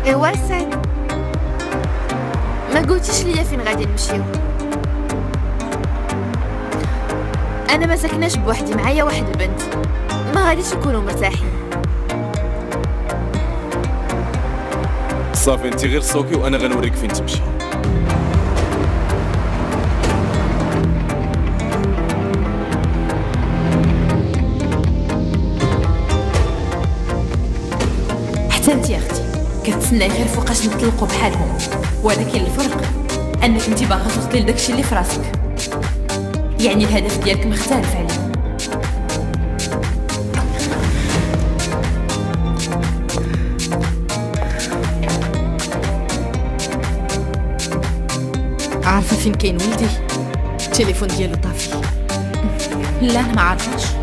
ايوا سعد، ما قلتيش ليا فين غادي نمشيو؟ انا ما ساكناش بوحدي، معايا واحد البنت، ما غاديش نكونوا مرتاحين. صافي انت غير سوقي وانا غنوريك فين تمشي. حتى انت يا اختي كتسناي غير فوقاش نطلقوا بحالهم، ولكن الفرق انك انت باغا توصلي لداكشي اللي في راسك، يعني الهدف ديالك مختلف عليهم. عارفه فين كاين ولدي؟ التليفون ديالو طافي. لا انا ما عارفاش.